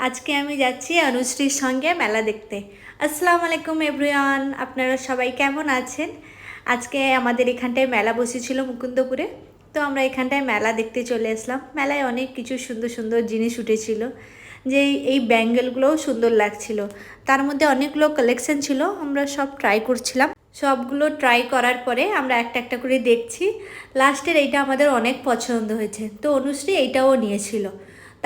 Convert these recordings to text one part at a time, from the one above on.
আজকে আমি যাচ্ছি অনুশ্রীর সঙ্গে মেলা দেখতে। আসসালামু আলাইকুম এভরিওয়ান, আপনারা সবাই কেমন আছেন? আজকে আমাদের এখানটায় মেলা বসেছিল মুকুন্দপুরে, তো আমরা এখানটায় মেলা দেখতে চলে আসলাম। মেলায় অনেক কিছু সুন্দর সুন্দর জিনিস উঠেছিল, যে এই ব্যাঙ্গেলগুলোও সুন্দর লাগছিল। তার মধ্যে অনেকগুলো কালেকশন ছিল, আমরা সব ট্রাই করছিলাম। সবগুলো ট্রাই করার পরে আমরা একটা একটা করে দেখছি। লাস্টের এইটা আমাদের অনেক পছন্দ হয়েছে, তো অনুশ্রী এইটাও নিয়েছিল।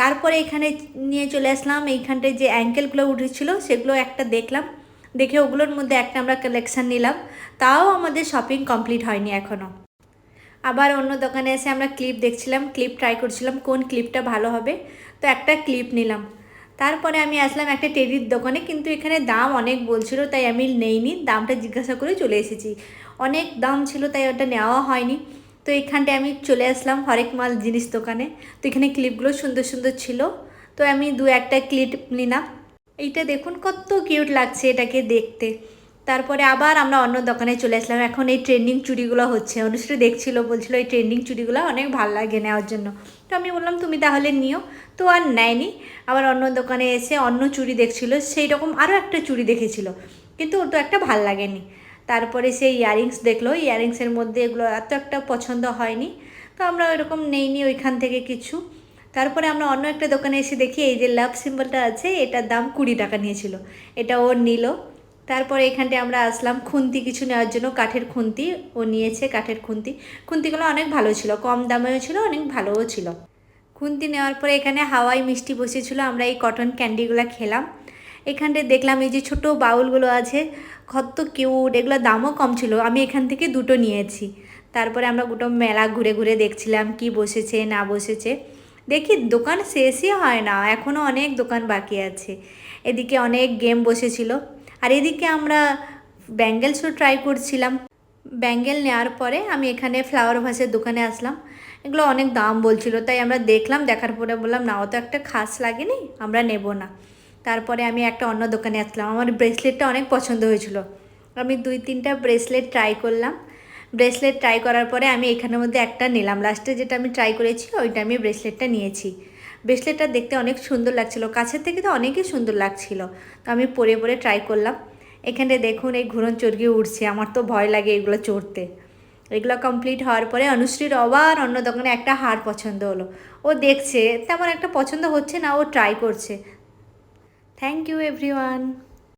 তারপরে এখানে নিয়ে চলে আসলাম। এইখানটায় যে অ্যাঙ্কেলগুলো উঠেছিল সেগুলো একটা দেখলাম, দেখে ওগুলোর মধ্যে একটা আমরা কালেকশান নিলাম। তাও আমাদের শপিং কমপ্লিট হয়নি এখনও। আবার অন্য দোকানে এসে আমরা ক্লিপ দেখছিলাম, ক্লিপ ট্রাই করছিলাম কোন ক্লিপটা ভালো হবে, তো একটা ক্লিপ নিলাম। তারপরে আমি আসলাম একটা টেডির দোকানে, কিন্তু এখানে দাম অনেক বলছিল, তাই আমি নেইনি। দামটা জিজ্ঞাসা করে চলে এসেছি, অনেক দাম ছিল তাই ওটা নেওয়া হয়নি। তো এখানটায় আমি চলে আসলাম হরেক মাল জিনিস দোকানে। তো এখানে ক্লিপগুলো সুন্দর সুন্দর ছিল, তো আমি দু একটা ক্লিপ নিলাম। এইটা দেখুন কত কিউট লাগছে এটাকে দেখতে। তারপরে আবার আমরা অন্য দোকানে চলে আসলাম। এখন এই ট্রেন্ডিং চুড়িগুলো হচ্ছে, অনুশ্রী দেখছিল, বলছিল এই ট্রেন্ডিং চুড়িগুলো অনেক ভালো লাগে নেওয়ার জন্য। তো আমি বললাম তুমি তাহলে নিও, তো আর নেয়নি। আবার অন্য দোকানে এসে অন্য চুড়ি দেখছিল, সেই রকম আরও একটা চুড়ি দেখেছিল, কিন্তু ওর তো একটা ভাল লাগেনি। তারপরে সেই ইয়াররিংস দেখলো, ইয়াররিংসের মধ্যে এগুলো এত একটা পছন্দ হয়নি, তো আমরা ওইরকম নেইনি ওইখান থেকে কিছু। তারপরে আমরা অন্য একটা দোকানে এসে দেখি এই যে লাভ সিম্বলটা আছে, এটার দাম 20 টাকা নিয়েছিল, এটা ও নিল। তারপরে এখানটায় আমরা আসলাম খুন্তি কিছু নেওয়ার জন্য, কাঠের খুন্তি ও নিয়েছে। কাঠের খুন্তি, খুন্তিগুলো অনেক ভালো ছিল, কম দামেও ছিল, অনেক ভালোও ছিল। খুন্তি নেওয়ার পরে এখানে হাওয়াই মিষ্টি বসেছিল, আমরা এই কটন ক্যান্ডিগুলো খেলাম। এখানটায় দেখলাম এই যে ছোটো বাউলগুলো আছে, কত কিউট, এগুলোর দামও কম ছিল, আমি এখান থেকে দুটো নিয়েছি। তারপরে আমরা গোটা মেলা ঘুরে ঘুরে দেখছিলাম কি বসেছে না বসেছে। দেখি দোকান শেষই হয় না, এখনও অনেক দোকান বাকি আছে। এদিকে অনেক গেম বসেছিল, আর এদিকে আমরা ব্যাঙ্গেলসও ট্রাই করছিলাম। ব্যাঙ্গেল নেওয়ার পরে আমি এখানে ফ্লাওয়ার ভাসের দোকানে আসলাম। এগুলো অনেক দাম বলছিল, তাই আমরা দেখলাম, দেখার পরে বললাম না, ও তো একটা খাস লাগেনি, আমরা নেব না। তারপরে আমি একটা অন্য দোকানে আসলাম, আমার ব্রেসলেটটা অনেক পছন্দ হয়েছিল। আমি 2-3টা ব্রেসলেট ট্রাই করলাম। ব্রেসলেট ট্রাই করার পরে আমি এখানের মধ্যে একটা নিলাম, লাস্টে যেটা আমি ট্রাই করেছি ওইটা আমি ব্রেসলেটটা নিয়েছি। ব্রেসলেটটা দেখতে অনেক সুন্দর লাগছিল, কাছের থেকে তো অনেকই সুন্দর লাগছিল, তো আমি পরে পরে ট্রাই করলাম। এখানে দেখুন এই ঘুরন চড়কে উঠছে, আমার তো ভয় লাগে এগুলো চড়তে। এগুলো কমপ্লিট হওয়ার পরে অনুশ্রীর আবার অন্য দোকানে একটা হার পছন্দ হলো, ও দেখছে, তেমন একটা পছন্দ হচ্ছে না, ও ট্রাই করছে। Thank you everyone.